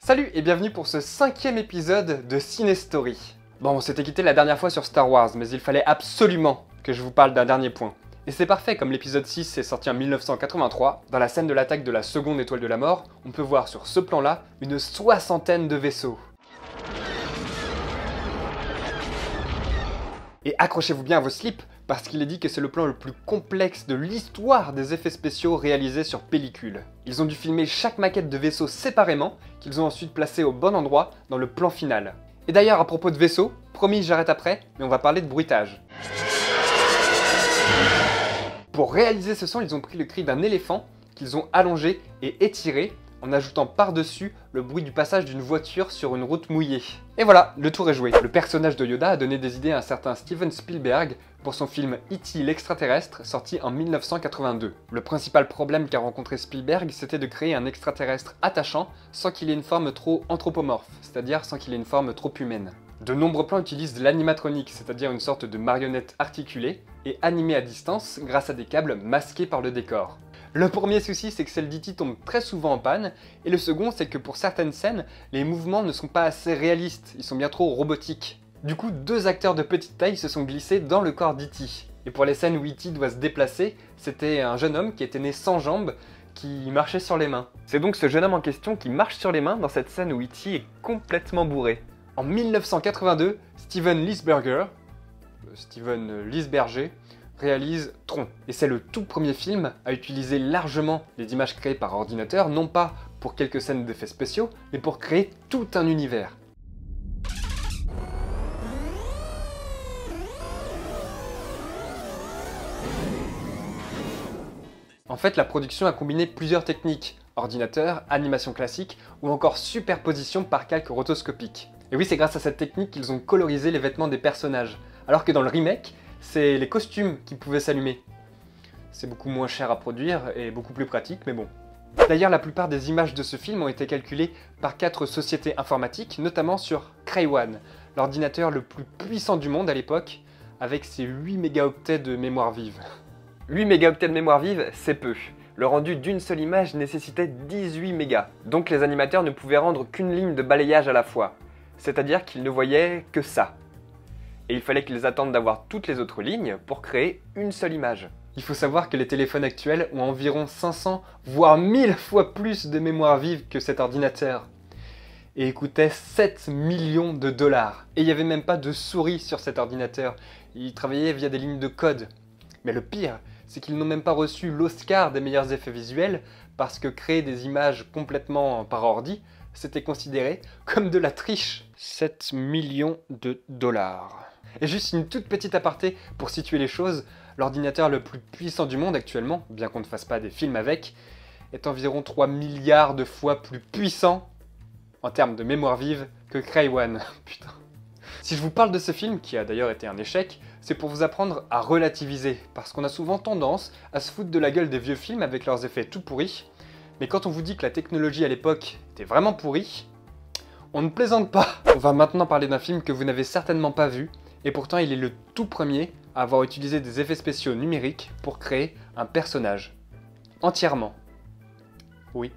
Salut et bienvenue pour ce 5e épisode de Cinestory. Bon, on s'était quitté la dernière fois sur Star Wars, mais il fallait absolument que je vous parle d'un dernier point. Et c'est parfait, comme l'épisode 6 est sorti en 1983, dans la scène de l'attaque de la seconde étoile de la mort, on peut voir sur ce plan-là une 60aine de vaisseaux. Et accrochez-vous bien à vos slips, parce qu'il est dit que c'est le plan le plus complexe de l'histoire des effets spéciaux réalisés sur pellicule. Ils ont dû filmer chaque maquette de vaisseau séparément, qu'ils ont ensuite placé au bon endroit dans le plan final. Et d'ailleurs, à propos de vaisseaux, promis j'arrête après, mais on va parler de bruitage. Pour réaliser ce son, ils ont pris le cri d'un éléphant, qu'ils ont allongé et étiré, en ajoutant par-dessus le bruit du passage d'une voiture sur une route mouillée. Et voilà, le tour est joué. Le personnage de Yoda a donné des idées à un certain Steven Spielberg pour son film E.T. l'extraterrestre, sorti en 1982. Le principal problème qu'a rencontré Spielberg, c'était de créer un extraterrestre attachant sans qu'il ait une forme trop anthropomorphe, c'est-à-dire sans qu'il ait une forme trop humaine. De nombreux plans utilisent de l'animatronique, c'est-à-dire une sorte de marionnette articulée, et animée à distance grâce à des câbles masqués par le décor. Le premier souci, c'est que celle d'E.T. tombe très souvent en panne, et le second, c'est que pour certaines scènes, les mouvements ne sont pas assez réalistes, ils sont bien trop robotiques. Du coup, deux acteurs de petite taille se sont glissés dans le corps d'E.T. Et pour les scènes où E.T. doit se déplacer, c'était un jeune homme qui était né sans jambes, qui marchait sur les mains. C'est donc ce jeune homme en question qui marche sur les mains dans cette scène où E.T. est complètement bourré. En 1982, Steven Lisberger réalise Tron. Et c'est le tout premier film à utiliser largement les images créées par ordinateur, non pas pour quelques scènes d'effets spéciaux, mais pour créer tout un univers. En fait, la production a combiné plusieurs techniques, ordinateur, animation classique ou encore superposition par calque rotoscopique. Et oui, c'est grâce à cette technique qu'ils ont colorisé les vêtements des personnages, alors que dans le remake, c'est les costumes qui pouvaient s'allumer. C'est beaucoup moins cher à produire et beaucoup plus pratique, mais bon. D'ailleurs, la plupart des images de ce film ont été calculées par 4 sociétés informatiques, notamment sur Cray One, l'ordinateur le plus puissant du monde à l'époque, avec ses 8 mégaoctets de mémoire vive. 8 mégaoctets de mémoire vive, c'est peu. Le rendu d'une seule image nécessitait 18 mégas, donc les animateurs ne pouvaient rendre qu'une ligne de balayage à la fois, c'est-à-dire qu'ils ne voyaient que ça. Et il fallait qu'ils attendent d'avoir toutes les autres lignes pour créer une seule image. Il faut savoir que les téléphones actuels ont environ 500 voire 1000 fois plus de mémoire vive que cet ordinateur. Et il coûtait 7 millions de dollars. Et il n'y avait même pas de souris sur cet ordinateur, il travaillait via des lignes de code. Mais le pire, c'est qu'ils n'ont même pas reçu l'Oscar des meilleurs effets visuels parce que créer des images complètement par ordi, c'était considéré comme de la triche. 7 millions de dollars. Et juste une toute petite aparté pour situer les choses, l'ordinateur le plus puissant du monde actuellement, bien qu'on ne fasse pas des films avec, est environ 3 milliards de fois plus puissant en termes de mémoire vive que Cray One. Putain. Si je vous parle de ce film, qui a d'ailleurs été un échec, c'est pour vous apprendre à relativiser, parce qu'on a souvent tendance à se foutre de la gueule des vieux films avec leurs effets tout pourris, mais quand on vous dit que la technologie à l'époque était vraiment pourrie, on ne plaisante pas. On va maintenant parler d'un film que vous n'avez certainement pas vu, et pourtant il est le tout premier à avoir utilisé des effets spéciaux numériques pour créer un personnage. Entièrement. Oui.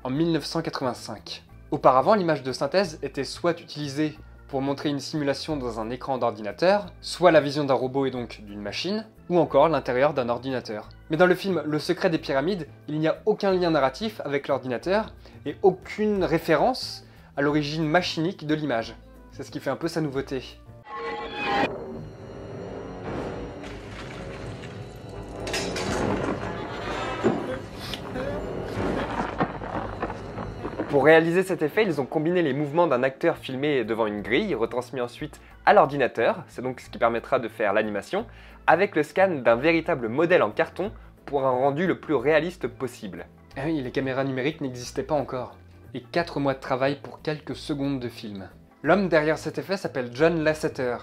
En 1985. Auparavant, l'image de synthèse était soit utilisée pour montrer une simulation dans un écran d'ordinateur, soit la vision d'un robot et donc d'une machine, ou encore l'intérieur d'un ordinateur. Mais dans le film Le secret des pyramides, il n'y a aucun lien narratif avec l'ordinateur et aucune référence à l'origine machinique de l'image. C'est ce qui fait un peu sa nouveauté. Pour réaliser cet effet, ils ont combiné les mouvements d'un acteur filmé devant une grille, retransmis ensuite à l'ordinateur, c'est donc ce qui permettra de faire l'animation, avec le scan d'un véritable modèle en carton pour un rendu le plus réaliste possible. Ah oui, les caméras numériques n'existaient pas encore. Et 4 mois de travail pour quelques secondes de film. L'homme derrière cet effet s'appelle John Lasseter,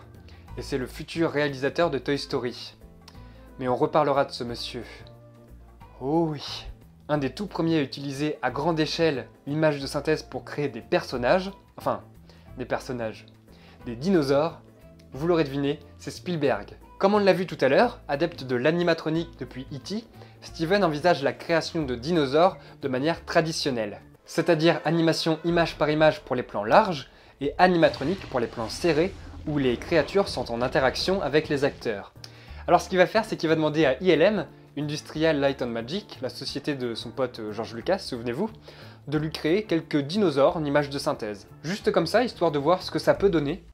et c'est le futur réalisateur de Toy Story. Mais on reparlera de ce monsieur. Oh oui. Un des tout premiers à utiliser à grande échelle l'image de synthèse pour créer des personnages, des dinosaures, vous l'aurez deviné, c'est Spielberg. Comme on l'a vu tout à l'heure, adepte de l'animatronique depuis E.T., Steven envisage la création de dinosaures de manière traditionnelle. c'est-à-dire animation image par image pour les plans larges et animatronique pour les plans serrés où les créatures sont en interaction avec les acteurs. Alors ce qu'il va faire, c'est qu'il va demander à ILM, Industrial Light and Magic, la société de son pote George Lucas, souvenez-vous, de lui créer quelques dinosaures en images de synthèse. Juste comme ça, histoire de voir ce que ça peut donner.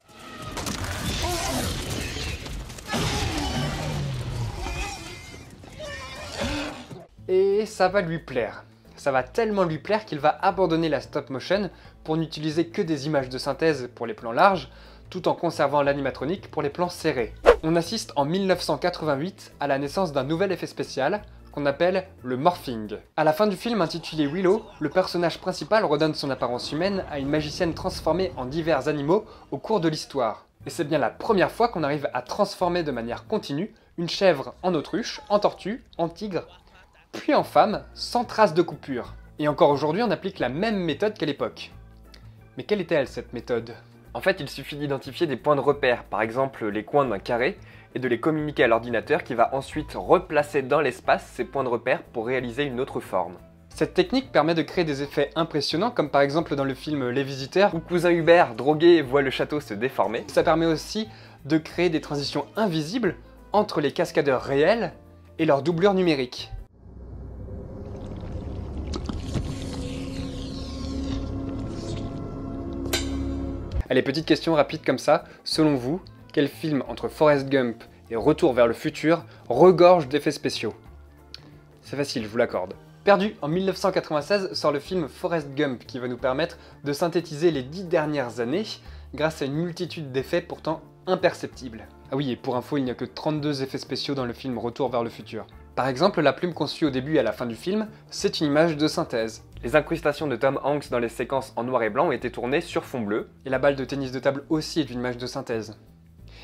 Et ça va lui plaire. Ça va tellement lui plaire qu'il va abandonner la stop motion pour n'utiliser que des images de synthèse pour les plans larges, tout en conservant l'animatronique pour les plans serrés. On assiste en 1988 à la naissance d'un nouvel effet spécial qu'on appelle le morphing. À la fin du film intitulé Willow, le personnage principal redonne son apparence humaine à une magicienne transformée en divers animaux au cours de l'histoire. Et c'est bien la première fois qu'on arrive à transformer de manière continue une chèvre en autruche, en tortue, en tigre, puis en femme, sans trace de coupure. Et encore aujourd'hui, on applique la même méthode qu'à l'époque. Mais quelle était-elle cette méthode ? En fait, il suffit d'identifier des points de repère, par exemple les coins d'un carré, et de les communiquer à l'ordinateur qui va ensuite replacer dans l'espace ces points de repère pour réaliser une autre forme. Cette technique permet de créer des effets impressionnants, comme par exemple dans le film Les Visiteurs, Où Cousin Hubert, drogué, voit le château se déformer. Ça permet aussi de créer des transitions invisibles entre les cascadeurs réels et leurs doublures numériques. Allez, petite question rapide comme ça, selon vous, quel film entre Forrest Gump et Retour vers le futur regorge d'effets spéciaux? C'est facile, je vous l'accorde. Perdu en 1996 sort le film Forrest Gump qui va nous permettre de synthétiser les 10 dernières années grâce à une multitude d'effets pourtant imperceptibles. Ah oui, et pour info, il n'y a que 32 effets spéciaux dans le film Retour vers le futur. Par exemple, la plume qu'on suit au début et à la fin du film, c'est une image de synthèse. Les incrustations de Tom Hanks dans les séquences en noir et blanc ont été tournées sur fond bleu. Et la balle de tennis de table aussi est une image de synthèse.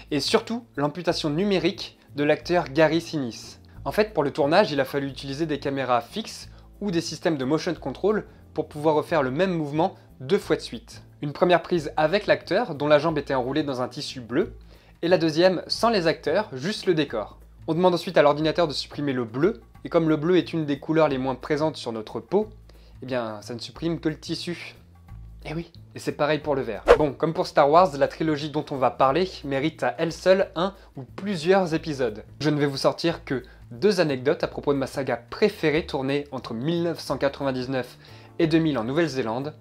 Et surtout, l'amputation numérique de l'acteur Gary Sinise. En fait, pour le tournage, il a fallu utiliser des caméras fixes ou des systèmes de motion control pour pouvoir refaire le même mouvement 2 fois de suite. Une première prise avec l'acteur, dont la jambe était enroulée dans un tissu bleu, et la deuxième sans les acteurs, juste le décor. On demande ensuite à l'ordinateur de supprimer le bleu, et comme le bleu est une des couleurs les moins présentes sur notre peau, eh bien ça ne supprime que le tissu. Eh oui, et c'est pareil pour le vert. Bon, comme pour Star Wars, la trilogie dont on va parler mérite à elle seule un ou plusieurs épisodes. Je ne vais vous sortir que 2 anecdotes à propos de ma saga préférée tournée entre 1999 et 2000 en Nouvelle-Zélande.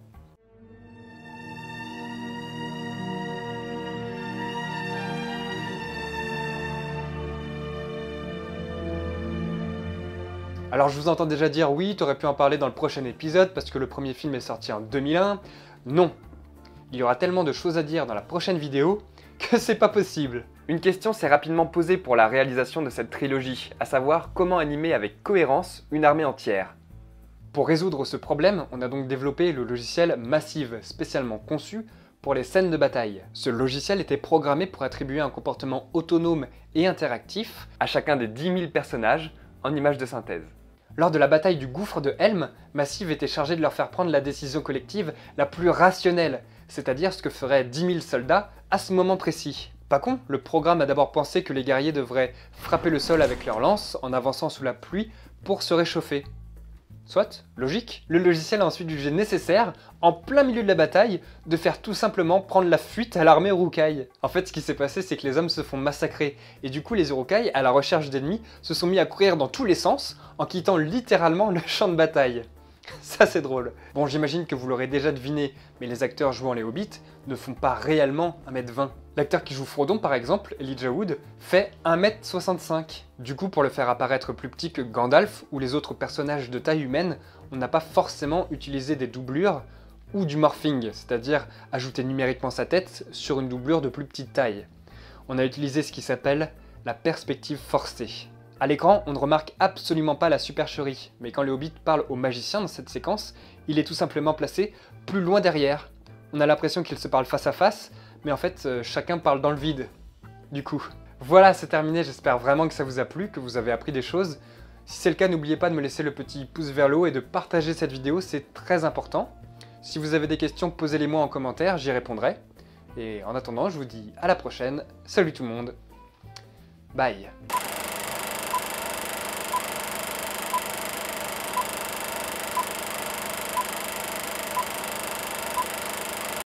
Alors je vous entends déjà dire oui, t'aurais pu en parler dans le prochain épisode parce que le premier film est sorti en 2001. Non, il y aura tellement de choses à dire dans la prochaine vidéo que c'est pas possible. Une question s'est rapidement posée pour la réalisation de cette trilogie, à savoir comment animer avec cohérence une armée entière. Pour résoudre ce problème, on a donc développé le logiciel Massive, spécialement conçu pour les scènes de bataille. Ce logiciel était programmé pour attribuer un comportement autonome et interactif à chacun des 10 000 personnages en images de synthèse. Lors de la bataille du gouffre de Helm, Massive était chargé de leur faire prendre la décision collective la plus rationnelle, c'est-à-dire ce que feraient 10 000 soldats à ce moment précis. Pas con, le programme a d'abord pensé que les guerriers devraient frapper le sol avec leurs lances en avançant sous la pluie pour se réchauffer. Soit, logique. Le logiciel a ensuite jugé nécessaire, en plein milieu de la bataille, de faire tout simplement prendre la fuite à l'armée Uruk-hai. En fait, ce qui s'est passé, c'est que les hommes se font massacrer, et du coup les Uruk-hai, à la recherche d'ennemis, se sont mis à courir dans tous les sens, en quittant littéralement le champ de bataille. Ça c'est drôle. Bon, j'imagine que vous l'aurez déjà deviné, mais les acteurs jouant les Hobbits ne font pas réellement 1m20. L'acteur qui joue Frodon par exemple, Elijah Wood, fait 1m65. Du coup, pour le faire apparaître plus petit que Gandalf ou les autres personnages de taille humaine, on n'a pas forcément utilisé des doublures ou du morphing, c'est-à-dire ajouter numériquement sa tête sur une doublure de plus petite taille. On a utilisé ce qui s'appelle la perspective forcée. À l'écran, on ne remarque absolument pas la supercherie, mais quand le Hobbit parle au magicien dans cette séquence, il est tout simplement placé plus loin derrière. On a l'impression qu'ils se parlent face à face, mais en fait, chacun parle dans le vide. Du coup. Voilà, c'est terminé, j'espère vraiment que ça vous a plu, que vous avez appris des choses. Si c'est le cas, n'oubliez pas de me laisser le petit pouce vers le haut et de partager cette vidéo, c'est très important. Si vous avez des questions, posez-les-moi en commentaire, j'y répondrai. Et en attendant, je vous dis à la prochaine, salut tout le monde, bye.